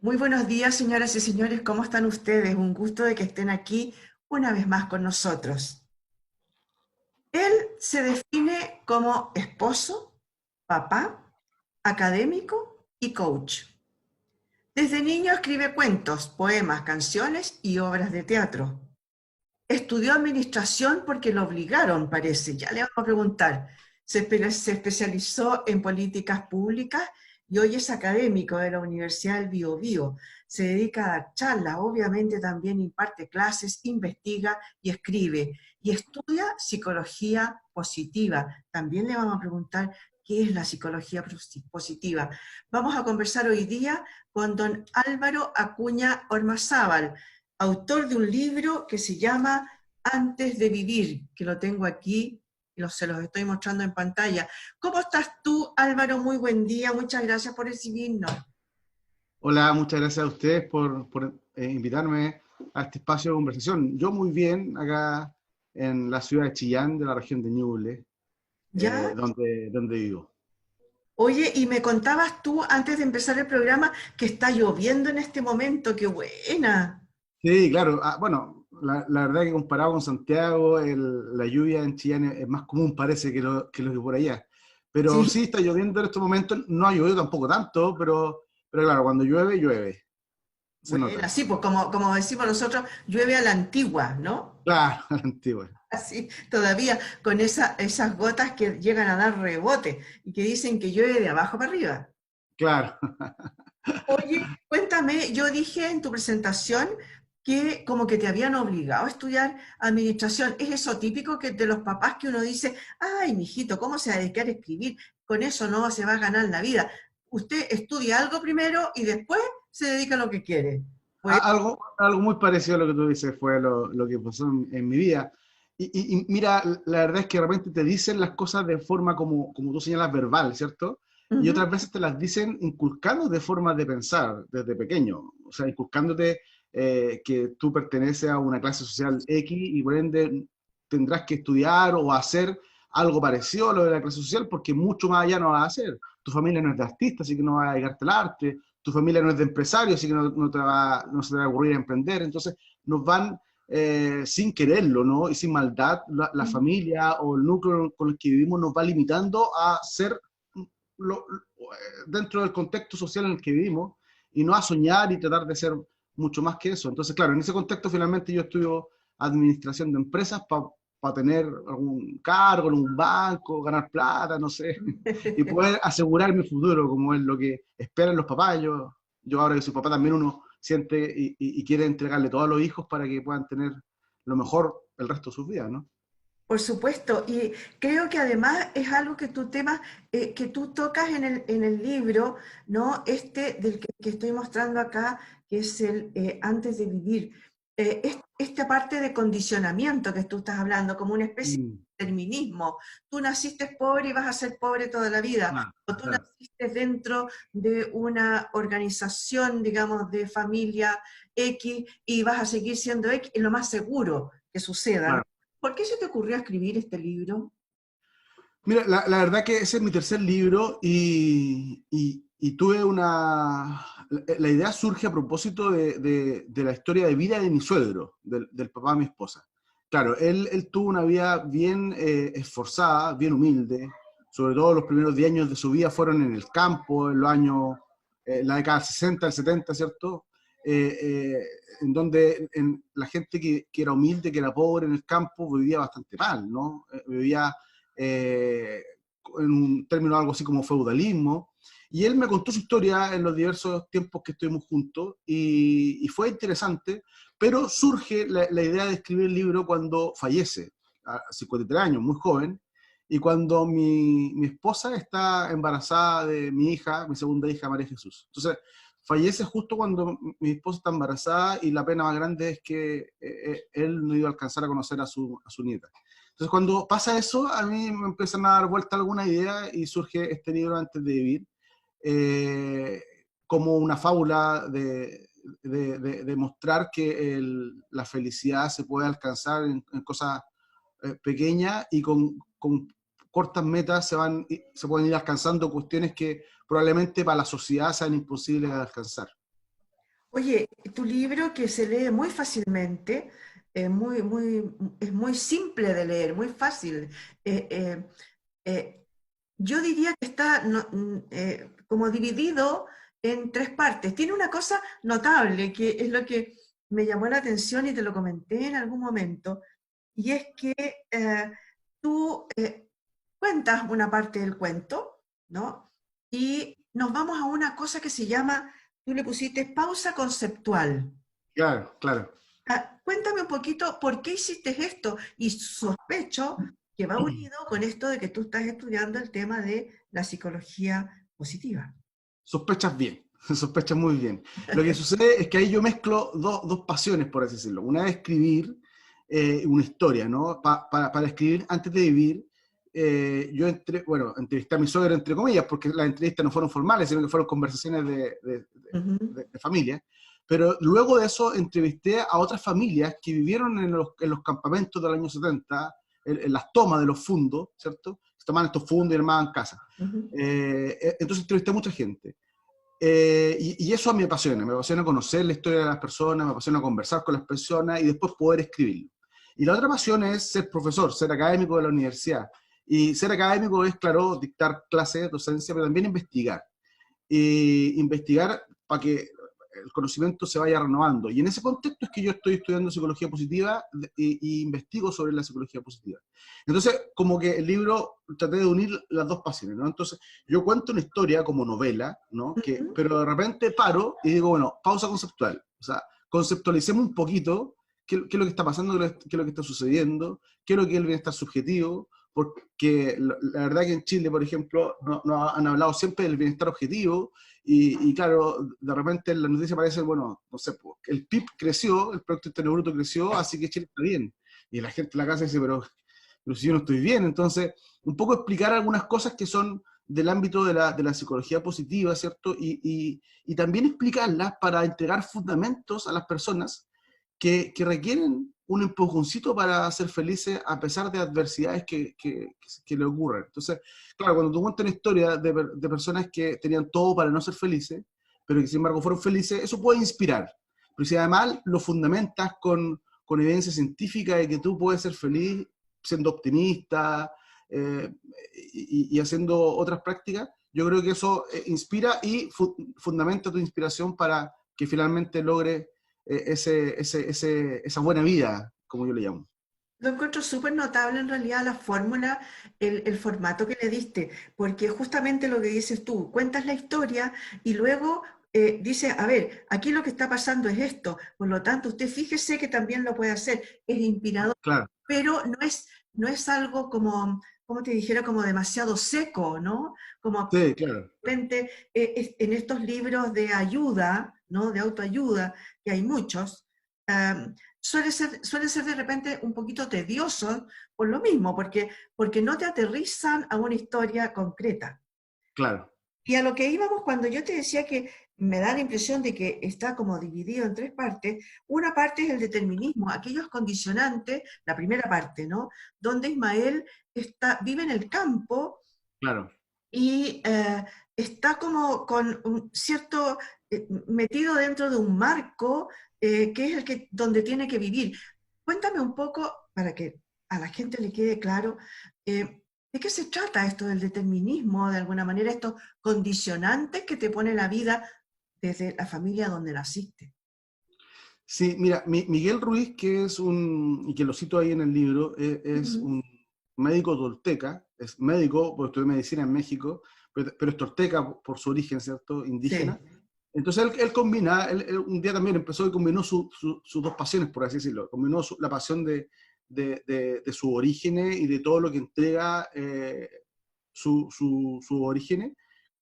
Muy buenos días, señoras y señores, ¿cómo están ustedes? Un gusto de que estén aquí una vez más con nosotros. Él se define como esposo, papá, académico y coach. Desde niño escribe cuentos, poemas, canciones y obras de teatro. Estudió administración porque lo obligaron, parece. Ya le vamos a preguntar. Se especializó en políticas públicas y hoy es académico de la Universidad del Biobío. Se dedica a dar charlas, obviamente también imparte clases, investiga y escribe. Y estudia psicología positiva. También le vamos a preguntar qué es la psicología positiva. Vamos a conversar hoy día con don Álvaro Acuña Ormazábal, autor de un libro que se llama Antes de Vivir, que lo tengo aquí y se los estoy mostrando en pantalla. ¿Cómo estás tú, Álvaro? Muy buen día, muchas gracias por recibirnos. Hola, muchas gracias a ustedes por invitarme a este espacio de conversación. Yo muy bien acá en la ciudad de Chillán, de la región de Ñuble, ¿Ya? donde vivo. Oye, y me contabas tú antes de empezar el programa que está lloviendo en este momento, qué buena. Sí, claro. Bueno, la verdad que comparado con Santiago, la lluvia en Chillán es más común, parece, que lo que por allá. Pero Sí, sí, está lloviendo en estos momentos. No ha llovido tampoco tanto, pero claro, cuando llueve, llueve. Se buena, nota. sí, pues como decimos nosotros, llueve a la antigua, ¿no? Claro, a la antigua. Así, todavía con esas gotas que llegan a dar rebote y que dicen que llueve de abajo para arriba. Claro. Oye, cuéntame, yo dije en tu presentación que como que te habían obligado a estudiar administración. ¿Es eso típico que de los papás que uno dice, ay, mijito, ¿cómo se va a dedicar a escribir? Con eso no se va a ganar la vida. Usted estudia algo primero y después se dedica a lo que quiere. Pues, Algo muy parecido a lo que tú dices fue lo que pasó en mi vida. Y mira, la verdad es que de repente te dicen las cosas de forma como tú señalas, verbal, ¿cierto? Y ujú, otras veces te las dicen inculcando de forma de pensar desde pequeño. O sea, inculcándote que tú perteneces a una clase social X y por ende tendrás que estudiar o hacer algo parecido a lo de la clase social porque mucho más allá no vas a hacer. Tu familia no es de artista, así que no vas a dedicarte al arte. Tu familia no es de empresario, así que no se te va a ocurrir a emprender. Entonces nos van sin quererlo, ¿no? Y sin maldad, la ujú. familia o el núcleo con el que vivimos nos va limitando a ser dentro del contexto social en el que vivimos y no a soñar y tratar de ser mucho más que eso. Entonces, claro, en ese contexto finalmente yo estudio administración de empresas para tener algún cargo en un banco, ganar plata, no sé, y poder asegurar mi futuro, como es lo que esperan los papás. Yo ahora que soy papá también uno siente y quiere entregarle todo a los hijos para que puedan tener lo mejor el resto de sus vidas, ¿no? Por supuesto, y creo que además es algo que que tú tocas en el libro, ¿no? Este que estoy mostrando acá, que es el Antes de Vivir. Esta parte de condicionamiento que tú estás hablando, como una especie Mm, de determinismo. Tú naciste pobre y vas a ser pobre toda la vida, claro, o tú claro, naciste dentro de una organización, digamos, de familia X y vas a seguir siendo X, es lo más seguro que suceda, ¿no? claro. ¿Por qué se te ocurrió escribir este libro? Mira, la verdad que ese es mi tercer libro y tuve la idea surge a propósito de la historia de vida de mi suegro, del papá de mi esposa. Claro, él tuvo una vida bien esforzada, bien humilde, sobre todo los primeros 10 años de su vida fueron en el campo, en los años, la década del 60, el 70, ¿cierto? Eh, eh, en donde la gente que era humilde, que era pobre en el campo, vivía bastante mal, ¿no? Vivía eh, en un término algo así como feudalismo, y él me contó su historia en los diversos tiempos que estuvimos juntos, y fue interesante, pero surge la idea de escribir el libro cuando fallece, a 53 años, muy joven, y cuando mi esposa está embarazada de mi hija, mi segunda hija, María Jesús. Entonces, fallece justo cuando mi esposa está embarazada y la pena más grande es que él no iba a alcanzar a conocer a su nieta. Entonces, cuando pasa eso, a mí me empiezan a dar vuelta alguna idea y surge este libro Antes de Vivir, eh, como una fábula de mostrar que la felicidad se puede alcanzar en cosas pequeñas y con cortas metas se pueden ir alcanzando cuestiones que probablemente para la sociedad sean imposibles de alcanzar. Oye, tu libro que se lee muy fácilmente, es muy simple de leer, muy fácil. Eh, eh, eh, yo diría que está como dividido en tres partes. Tiene una cosa notable, que es lo que me llamó la atención y te lo comenté en algún momento, y es que tú cuentas una parte del cuento, ¿no? Y nos vamos a una cosa que se llama, tú le pusiste pausa conceptual. Claro, claro. Cuéntame un poquito por qué hiciste esto y sospecho que va unido con esto de que tú estás estudiando el tema de la psicología positiva. Sospechas bien, sospechas muy bien. Lo que sucede es que ahí yo mezclo dos pasiones, por así decirlo. Una es escribir una historia, ¿no? Para escribir antes de vivir, yo entrevisté a mi suegro, entre comillas, porque las entrevistas no fueron formales, sino que fueron conversaciones Ujú, de familia. Pero luego de eso entrevisté a otras familias que vivieron en los campamentos del año 70, en las tomas de los fundos, ¿cierto? Se tomaban estos fundos y armaban casas. ujú. Entonces entrevisté a mucha gente. Y eso me apasiona conocer la historia de las personas, me apasiona conversar con las personas y después poder escribirlo. Y la otra pasión es ser profesor, ser académico de la universidad. Y ser académico es, claro, dictar clases, docencia, pero también investigar. Y investigar para que el conocimiento se vaya renovando. Y en ese contexto es que yo estoy estudiando psicología positiva y investigo sobre la psicología positiva. Entonces, como que el libro traté de unir las dos pasiones, ¿no? Entonces, yo cuento una historia como novela, ¿no? Ujú. Pero de repente paro y digo, bueno, pausa conceptual. O sea, conceptualicemos un poquito qué es lo que está pasando, qué es lo que está sucediendo, qué es lo que es el bienestar subjetivo, porque la verdad que en Chile, por ejemplo, no han hablado siempre del bienestar objetivo, y claro, de repente en la noticia aparece, bueno, no sé, el PIB creció, el Producto Interno Bruto creció, así que Chile está bien. Y la gente en la casa dice, pero si yo no estoy bien. Entonces, un poco explicar algunas cosas que son del ámbito de la psicología positiva, ¿cierto? Y también explicarlas para entregar fundamentos a las personas que requieren un empujoncito para ser felices a pesar de adversidades que le ocurren. Entonces, claro, cuando tú cuentas una historia de personas que tenían todo para no ser felices, pero que sin embargo fueron felices, eso puede inspirar. Pero si además lo fundamentas con evidencia científica de que tú puedes ser feliz siendo optimista eh, y haciendo otras prácticas, yo creo que eso inspira y fundamenta tu inspiración para que finalmente logres esa buena vida, como yo le llamo. Lo encuentro súper notable en realidad la fórmula, el formato que le diste, porque justamente lo que dices tú, cuentas la historia y luego dices, a ver, aquí lo que está pasando es esto, por lo tanto usted fíjese que también lo puede hacer, es inspirador, Claro, pero no es algo como, como te dijera, como demasiado seco, ¿no? Como sí, claro, de repente en estos libros de ayuda, ¿no? De autoayuda, que hay muchos, suele ser de repente un poquito tedioso por lo mismo, porque no te aterrizan a una historia concreta. claro. Y a lo que íbamos cuando yo te decía que me da la impresión de que está como dividido en tres partes, una parte es el determinismo, aquellos condicionantes, la primera parte, ¿no? Donde Ismael vive en el campo Claro. y está como con un cierto, metido dentro de un marco que es el que, donde tiene que vivir. Cuéntame un poco, para que a la gente le quede claro, ¿de qué se trata esto del determinismo, de alguna manera, estos condicionantes que te pone la vida desde la familia donde naciste? Sí, mira, Miguel Ruiz, que es y que lo cito ahí en el libro, es Ujú. un médico tolteca, es médico, porque estudió medicina en México, pero es tolteca por su origen, ¿cierto? Sí. Indígena. Entonces él combina, él un día también empezó y combinó sus dos pasiones, por así decirlo. Combinó la pasión de sus orígenes y de todo lo que entrega sus orígenes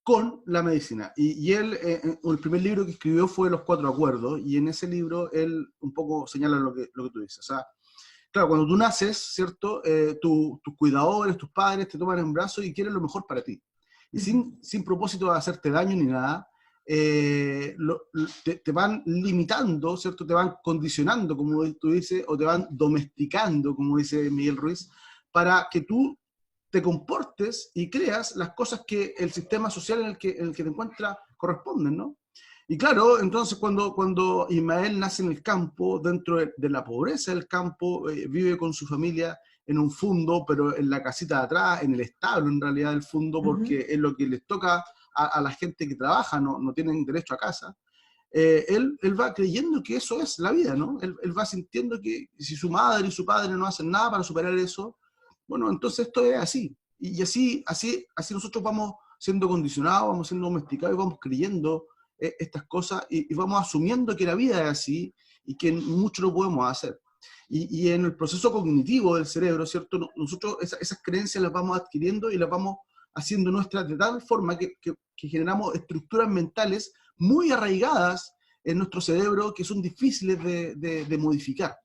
con la medicina. Y él, el primer libro que escribió fue Los Cuatro Acuerdos, y en ese libro él un poco señala lo que tú dices. O sea, claro, cuando tú naces, ¿cierto? Tus cuidadores, tus padres te toman en brazos y quieren lo mejor para ti. Y Ujú. sin propósito de hacerte daño ni nada, te van limitando, ¿cierto? Te van condicionando, como tú dices, o te van domesticando, como dice Miguel Ruiz, para que tú te comportes y creas las cosas que el sistema social en el que te encuentras corresponden, ¿no? Y claro, entonces cuando Ismael nace en el campo, dentro de la pobreza del campo, vive con su familia en un fundo, pero en la casita de atrás, en el establo en realidad del fundo, Ujú. porque es lo que les toca a la gente que trabaja, no tienen derecho a casa. Él va creyendo que eso es la vida, ¿no? Él va sintiendo que si su madre y su padre no hacen nada para superar eso, bueno, entonces esto es así. Y así nosotros vamos siendo condicionados, vamos siendo domesticados y vamos creyendo estas cosas y vamos asumiendo que la vida es así y que mucho no podemos hacer. Y en el proceso cognitivo del cerebro, ¿cierto? Nosotros esas creencias las vamos adquiriendo y las vamos haciendo nuestras de tal forma que generamos estructuras mentales muy arraigadas en nuestro cerebro que son difíciles de modificar.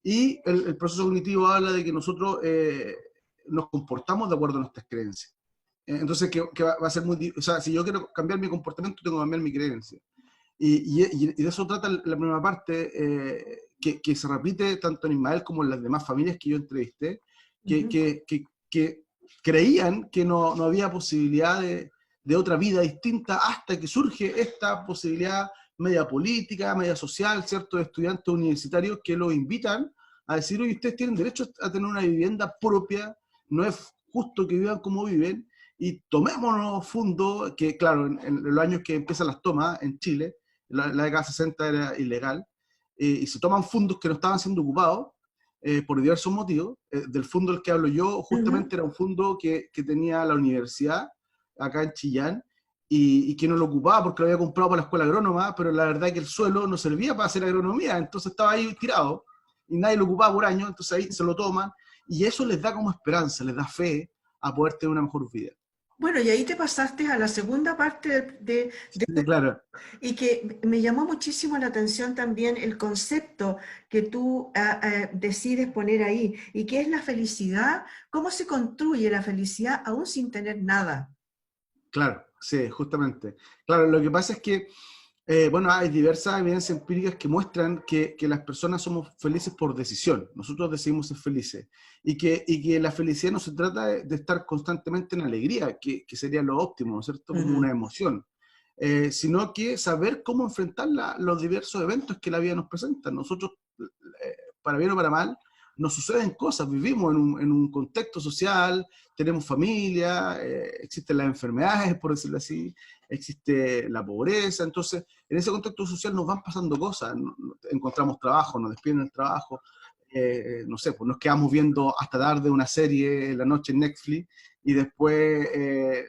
Y el proceso cognitivo habla de que nosotros nos comportamos de acuerdo a nuestras creencias. Entonces, que va a ser o sea, si yo quiero cambiar mi comportamiento, tengo que cambiar mi creencia. Y de eso trata la primera parte, que se repite tanto en Ismael como en las demás familias que yo entrevisté, que, Ujú. que, que, que creían que no había posibilidad de otra vida distinta hasta que surge esta posibilidad media política, media social, ¿cierto?, de estudiantes universitarios que los invitan a decir, oye, ustedes tienen derecho a tener una vivienda propia, no es justo que vivan como viven, y tomémonos fondos, que claro, en los años que empiezan las tomas en Chile, la década 60 era ilegal, y se toman fondos que no estaban siendo ocupados por diversos motivos. Del fondo del que hablo yo, Ujú. justamente era un fondo que tenía la universidad acá en Chillán, y que no lo ocupaba porque lo había comprado para la escuela agrónoma, pero la verdad es que el suelo no servía para hacer agronomía, entonces estaba ahí tirado y nadie lo ocupaba por años, entonces ahí se lo toman y eso les da como esperanza, les da fe a poder tener una mejor vida. Bueno, y ahí te pasaste a la segunda parte Sí, claro, y que me llamó muchísimo la atención también el concepto que tú decides poner ahí, y que es la felicidad, cómo se construye la felicidad aún sin tener nada. claro, sí, justamente. Claro, lo que pasa es que bueno, hay diversas evidencias empíricas que muestran que las personas somos felices por decisión. Nosotros decidimos ser felices. Y que la felicidad no se trata de estar constantemente en alegría, que sería lo óptimo, ¿no es cierto? Como Ujú. una emoción. Sino que saber cómo enfrentar los diversos eventos que la vida nos presenta. Nosotros, para bien o para mal, nos suceden cosas, vivimos en un contexto social, tenemos familia, existen las enfermedades, por decirlo así, existe la pobreza, entonces en ese contexto social nos van pasando cosas, encontramos trabajo, nos despiden del trabajo, no sé, pues nos quedamos viendo hasta tarde una serie en la noche en Netflix y después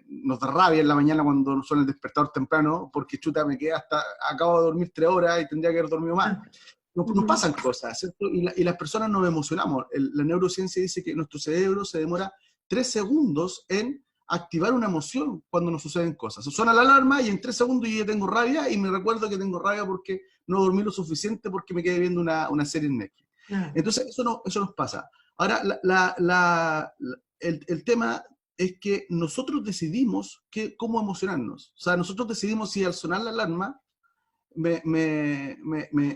nos da rabia en la mañana cuando suena el despertador temprano porque chuta, me quedé acabo de dormir 3 horas y tendría que haber dormido más. Ah, Nos ujú. pasan cosas, ¿cierto? Y las personas nos emocionamos. La neurociencia dice que nuestro cerebro se demora 3 segundos en activar una emoción cuando nos suceden cosas. Suena la alarma y en 3 segundos yo ya tengo rabia y me recuerdo que tengo rabia porque no dormí lo suficiente porque me quedé viendo una serie en Netflix. Ah. Entonces, eso nos pasa. Ahora, el tema es que nosotros decidimos cómo emocionarnos. O sea, nosotros decidimos si al sonar la alarma me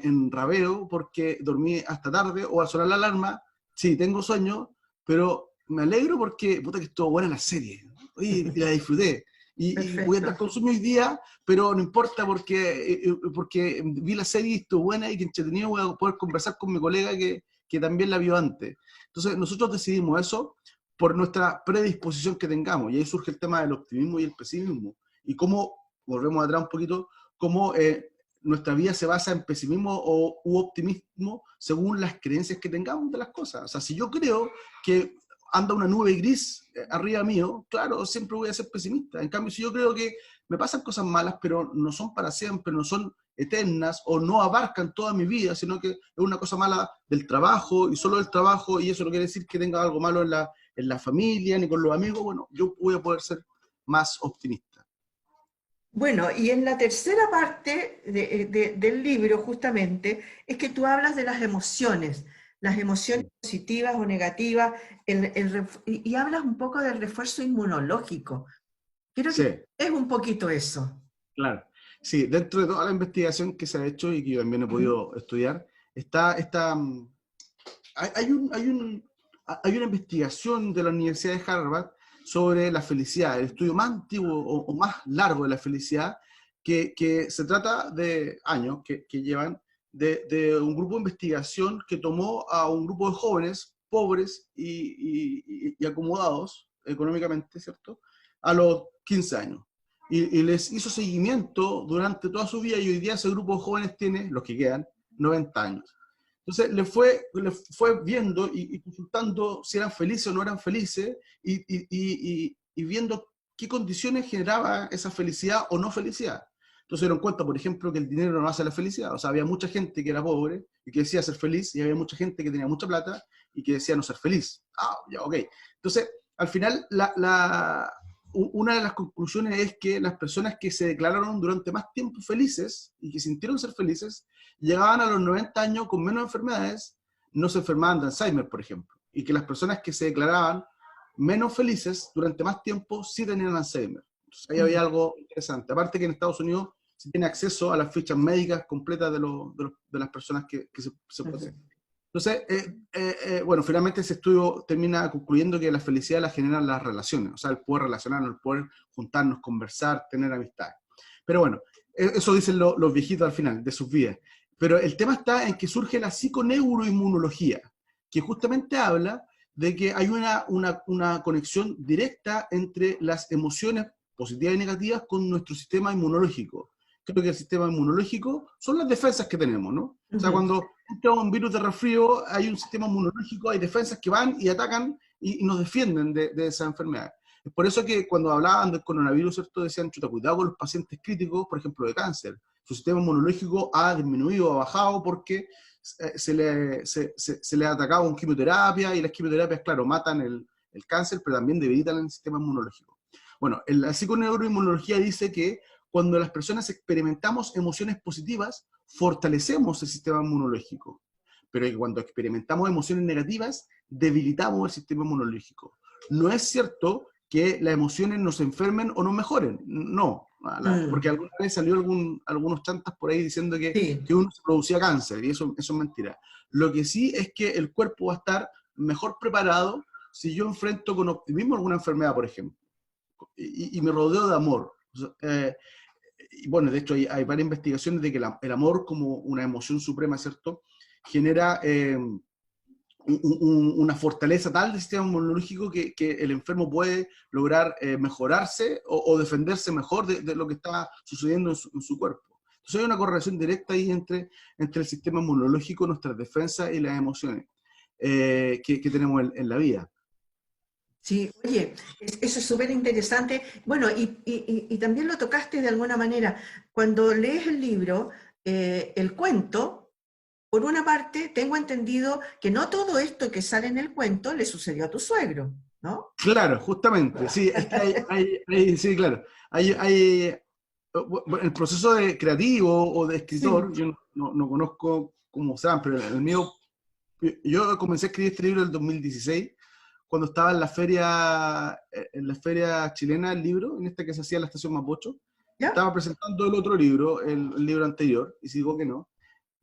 enrabeo porque dormí hasta tarde o al sonar la alarma, sí, tengo sueño, pero me alegro porque, puta que estuvo buena la serie, y la disfruté. Y voy a estar Perfecto. con sueño hoy día, pero no importa porque vi la serie y estuvo buena y que entretenido voy a poder conversar con mi colega que también la vio antes. Entonces, nosotros decidimos eso por nuestra predisposición que tengamos. Y ahí surge el tema del optimismo y el pesimismo. Y cómo, volvemos atrás un poquito, cómo nuestra vida se basa en pesimismo u optimismo según las creencias que tengamos de las cosas. O sea, si yo creo que anda una nube gris arriba mío, claro, siempre voy a ser pesimista. En cambio, si yo creo que me pasan cosas malas, pero no son para siempre, no son eternas o no abarcan toda mi vida, sino que es una cosa mala del trabajo y solo del trabajo, y eso no quiere decir que tenga algo malo en la familia ni con los amigos, bueno, yo voy a poder ser más optimista. Bueno, y en la tercera parte del libro, justamente, es que tú hablas de las emociones Sí, positivas o negativas, y hablas un poco del refuerzo inmunológico. Creo que sí. es un poquito eso. Claro. Sí, dentro de toda la investigación que se ha hecho y que yo también he Ujú. podido estudiar, hay una investigación de la Universidad de Harvard sobre la felicidad, el estudio más antiguo o más largo de la felicidad, que se trata de años que llevan de un grupo de investigación que tomó a un grupo de jóvenes pobres y acomodados económicamente, ¿cierto? A los 15 años. Y les hizo seguimiento durante toda su vida y hoy día ese grupo de jóvenes tiene, los que quedan, 90 años. Entonces le fue viendo y consultando si eran felices o no eran felices y viendo qué condiciones generaba esa felicidad o no felicidad. Entonces se dieron cuenta, por ejemplo, que el dinero no hace la felicidad. O sea, había mucha gente que era pobre y que decía ser feliz, y había mucha gente que tenía mucha plata y que decía no ser feliz. Ah, ya, ok. Entonces, al final, una de las conclusiones es que las personas que se declararon durante más tiempo felices y que sintieron ser felices, llegaban a los 90 años con menos enfermedades, no se enfermaban de Alzheimer, por ejemplo. Y que las personas que se declaraban menos felices durante más tiempo sí tenían Alzheimer. Entonces, ahí había algo interesante. Aparte que en Estados Unidos se tiene acceso a las fichas médicas completas de las personas que se poseen. Entonces, bueno, finalmente ese estudio termina concluyendo que la felicidad la generan las relaciones, o sea, el poder relacionarnos, el poder juntarnos, conversar, tener amistad. Pero bueno, eso dicen los viejitos al final de sus vidas. Pero el tema está en que surge la psiconeuroinmunología, que justamente habla de que hay una conexión directa entre las emociones positivas y negativas con nuestro sistema inmunológico. Creo que el sistema inmunológico son las defensas que tenemos, ¿no? O sea, cuando entra un virus de resfrío, hay un sistema inmunológico, hay defensas que van y atacan y nos defienden de esa enfermedad. Es por eso que cuando hablaban del coronavirus, ¿cierto? Decían, chuta, cuidado con los pacientes críticos, por ejemplo, de cáncer. Su sistema inmunológico ha disminuido, ha bajado porque se le ha atacado con quimioterapia y las quimioterapias, claro, matan el cáncer, pero también debilitan el sistema inmunológico. Bueno, la psiconeuroinmunología dice que cuando las personas experimentamos emociones positivas, fortalecemos el sistema inmunológico. Pero que cuando experimentamos emociones negativas, debilitamos el sistema inmunológico. No es cierto que las emociones nos enfermen o nos mejoren. No, porque alguna vez salió algunos chantas por ahí diciendo que uno se producía cáncer, y eso es mentira. Lo que sí es que el cuerpo va a estar mejor preparado si yo enfrento con optimismo alguna enfermedad, por ejemplo, y me rodeo de amor. Y bueno, de hecho hay varias investigaciones de que el amor como una emoción suprema, ¿cierto?, genera una fortaleza tal del sistema inmunológico que el enfermo puede lograr mejorarse o defenderse mejor de lo que está sucediendo en su cuerpo. Entonces hay una correlación directa ahí entre el sistema inmunológico, nuestras defensas y las emociones que tenemos en la vida. Sí, oye, eso es súper interesante. Bueno, y también lo tocaste de alguna manera. Cuando lees el libro, el cuento, por una parte, tengo entendido que no todo esto que sale en el cuento le sucedió a tu suegro, ¿no? Claro, justamente, sí, es que sí, claro, el proceso de creativo o de escritor, Sí. yo no conozco cómo sean, pero el mío, yo comencé a escribir este libro en el 2016, cuando estaba en la feria chilena del libro, en esta que se hacía en la estación Mapocho, ¿Ya? estaba presentando el otro libro, el libro anterior, y si digo que no,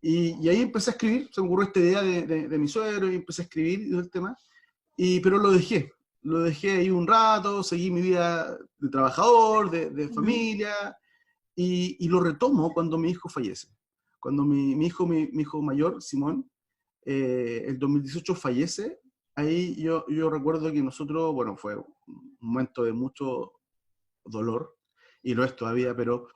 y ahí empecé a escribir, se me ocurrió esta idea de mi suegro, y empecé a escribir y todo el tema, pero lo dejé ahí un rato, seguí mi vida de trabajador, de familia, y lo retomo cuando mi hijo fallece. Cuando mi hijo mayor, Simón, el 2018 fallece, ahí yo recuerdo que nosotros, bueno, fue un momento de mucho dolor, y lo es todavía, pero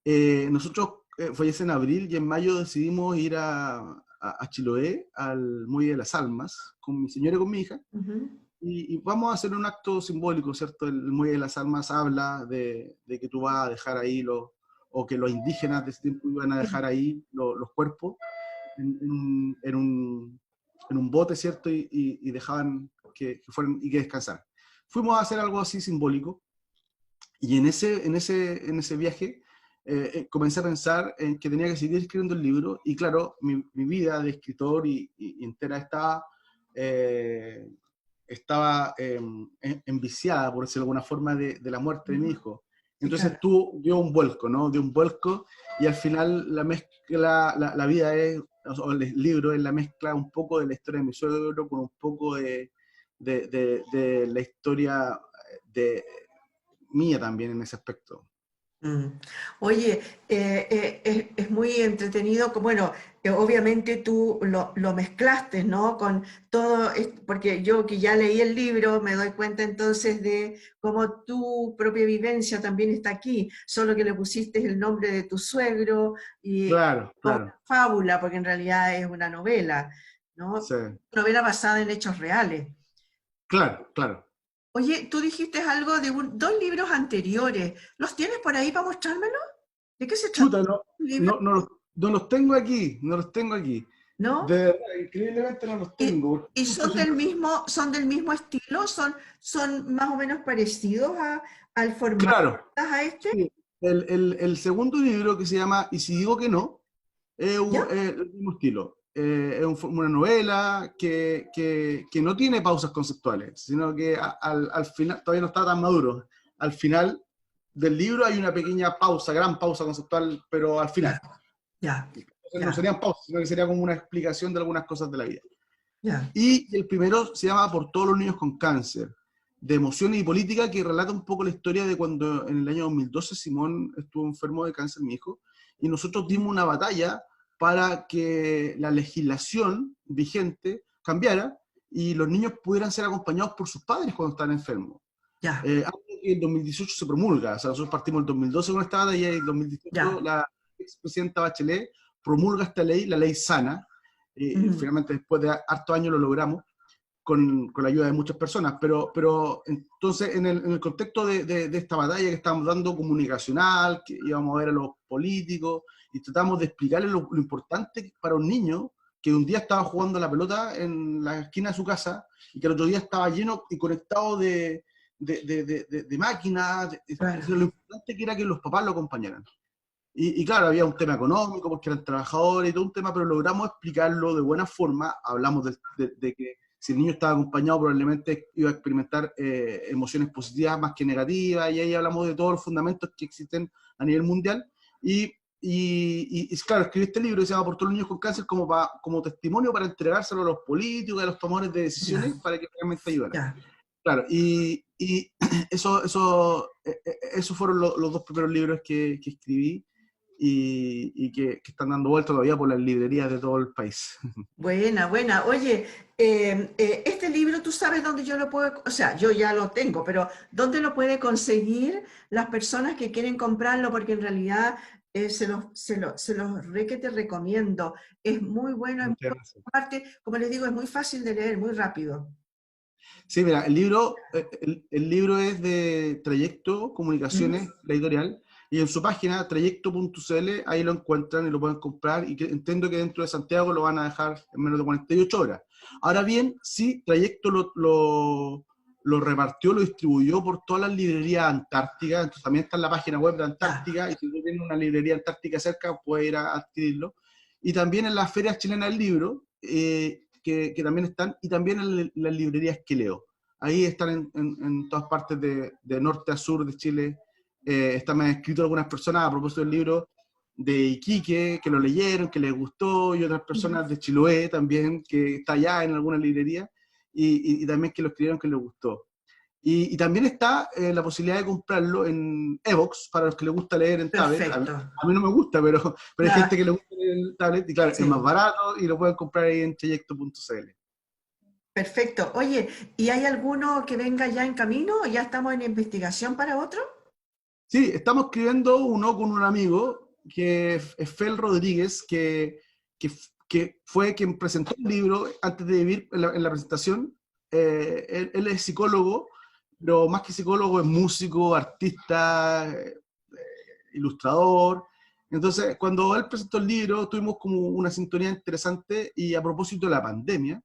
nosotros fallece en abril y en mayo decidimos ir a Chiloé, al Muelle de las Almas, con mi señora y con mi hija, Ujú. y vamos a hacer un acto simbólico, ¿cierto? El Muelle de las Almas habla de que tú vas a dejar ahí o que los indígenas de ese tiempo iban a dejar ahí los cuerpos en un bote, ¿cierto? Y dejaban que fueran y que descansaran. Fuimos a hacer algo así simbólico, y en ese viaje comencé a pensar en que tenía que seguir escribiendo el libro, y claro, mi vida de escritor y entera estaba enviciada, por decirlo de alguna forma, de la muerte de mi hijo. Sí, Entonces claro. dio un vuelco, ¿no? Dio un vuelco, y al final la mezcla, la vida es, o el libro es la mezcla un poco de la historia de mi suegro con un poco de la historia de mía también en ese aspecto. Mm. Oye, es muy entretenido, bueno, obviamente tú lo mezclaste, ¿no? Con todo, porque yo que ya leí el libro, me doy cuenta entonces de cómo tu propia vivencia también está aquí, solo que le pusiste el nombre de tu suegro y Claro, como claro, una fábula, porque en realidad es una novela, ¿no? sí, Novela basada en hechos reales. claro, claro. Oye, tú dijiste algo de dos libros anteriores. ¿Los tienes por ahí para mostrármelo? ¿De qué se trata Chuta, no, el libro? no, no los tengo aquí, no los tengo aquí. ¿No? De verdad, increíblemente no los tengo. Y Justo siempre- son del mismo estilo, son más o menos parecidos al formato Claro, a este, sí. El segundo libro que se llama Y si digo que no, es ¿ya? el mismo estilo. Es una novela que no tiene pausas conceptuales, sino que al final, todavía no está tan maduro. Al final del libro hay una pequeña pausa, gran pausa conceptual, pero al Ya, final. ya, Entonces no ya, serían pausas, sino que sería como una explicación de algunas cosas de la vida. ya, Y el primero se llama Por todos los niños con cáncer, de emociones y política, que relata un poco la historia de cuando en el año 2012 Simón estuvo enfermo de cáncer, mi hijo, y nosotros dimos una batalla para que la legislación vigente cambiara y los niños pudieran ser acompañados por sus padres cuando están enfermos. ya, Antes que en 2018 se promulga, o sea, nosotros partimos en 2012 con esta batalla y en 2018 ya. la expresidenta Bachelet promulga esta ley, la ley Sana, y Ujú, finalmente después de hartos años lo logramos con la ayuda de muchas personas, pero entonces en el contexto de esta batalla que estábamos dando comunicacional, que íbamos a ver a los políticos y tratamos de explicarles lo importante para un niño que un día estaba jugando a la pelota en la esquina de su casa y que el otro día estaba lleno y conectado de máquinas, claro, lo importante que era que los papás lo acompañaran. Y claro, había un tema económico porque eran trabajadores y todo un tema, pero logramos explicarlo de buena forma. Hablamos de que si el niño estaba acompañado probablemente iba a experimentar emociones positivas más que negativas, y ahí hablamos de todos los fundamentos que existen a nivel mundial. Claro, escribí este libro que se llama Por todos los niños con cáncer como testimonio para entregárselo a los políticos, a los tomadores de ya, decisiones, para que realmente ayudaran. ya. Claro, esos fueron los dos primeros libros que escribí y que están dando vuelta todavía por las librerías de todo el país. Buena, buena. Oye, este libro, ¿tú sabes dónde yo lo puedo, o sea, yo ya lo tengo, pero ¿dónde lo puede conseguir las personas que quieren comprarlo? Porque en realidad se los re que te recomiendo. Es muy bueno, es muy Muchas bueno. gracias. Aparte, como les digo, es muy fácil de leer, muy rápido. Sí, mira, el libro es de Trayecto ¿Mm? Comunicaciones, la editorial, y en su página, trayecto.cl, ahí lo encuentran y lo pueden comprar, y entiendo que dentro de Santiago lo van a dejar en menos de 48 horas. Ahora bien, sí, Trayecto lo repartió, lo distribuyó por todas las librerías antárticas, entonces también está en la página web de Ya, Antártica, y si usted tiene una librería antártica cerca, puede ir a adquirirlo. Y también en las ferias chilenas del libro, que también están, y también en las librerías que leo. Ahí están en todas partes de norte a sur de Chile. Están me han escrito algunas personas a propósito del libro de Iquique, que lo leyeron, que les gustó, y otras ujú, personas de Chiloé también, que está allá en alguna librería, y también que lo escribieron que les gustó. Y también está la posibilidad de comprarlo en Evox, para los que les gusta leer en tablet. perfecto. A mí no me gusta, pero hay Ya, gente que le gusta leer en tablet, y claro, es sí, más barato y lo pueden comprar ahí en trayecto.cl. perfecto. Oye, ¿y hay alguno que venga ya en camino o ya estamos en investigación para otro? Sí, estamos escribiendo uno con un amigo que es Fel Rodríguez, que fue quien presentó el libro antes de vivir en la presentación. Él es psicólogo, pero más que psicólogo es músico, artista, ilustrador. Entonces, cuando él presentó el libro, tuvimos como una sintonía interesante, y a propósito de la pandemia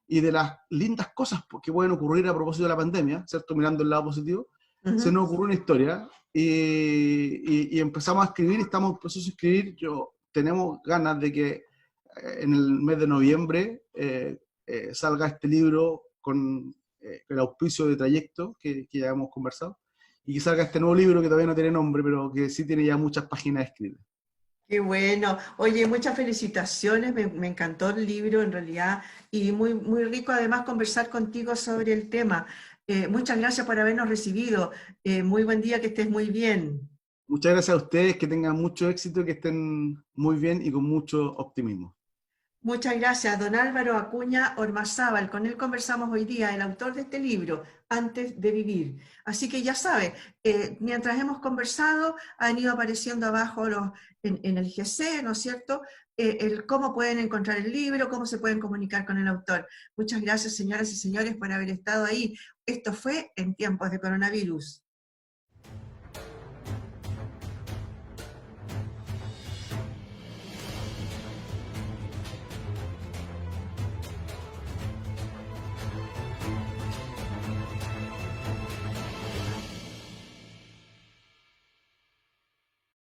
y de las lindas cosas que pueden ocurrir a propósito de la pandemia, ¿cierto? Mirando el lado positivo, se Ujú. nos ocurrió una historia y empezamos a escribir, estamos en proceso de escribir. Tenemos ganas de que en el mes de noviembre salga este libro con el auspicio de Trayecto, que ya hemos conversado, y que salga este nuevo libro que todavía no tiene nombre, pero que sí tiene ya muchas páginas escritas. Qué bueno. Oye, muchas felicitaciones. Me encantó el libro en realidad y muy, muy rico además conversar contigo sobre el tema. Muchas gracias por habernos recibido. Muy buen día, que estés muy bien. Muchas gracias a ustedes, que tengan mucho éxito, que estén muy bien y con mucho optimismo. Muchas gracias, don Álvaro Acuña Ormazábal. Con él conversamos hoy día, el autor de este libro, Antes de Vivir. Así que ya sabe, mientras hemos conversado, han ido apareciendo abajo en el GC, ¿no es cierto? El cómo pueden encontrar el libro, cómo se pueden comunicar con el autor. Muchas gracias, señoras y señores, por haber estado ahí. Esto fue En Tiempos de Coronavirus.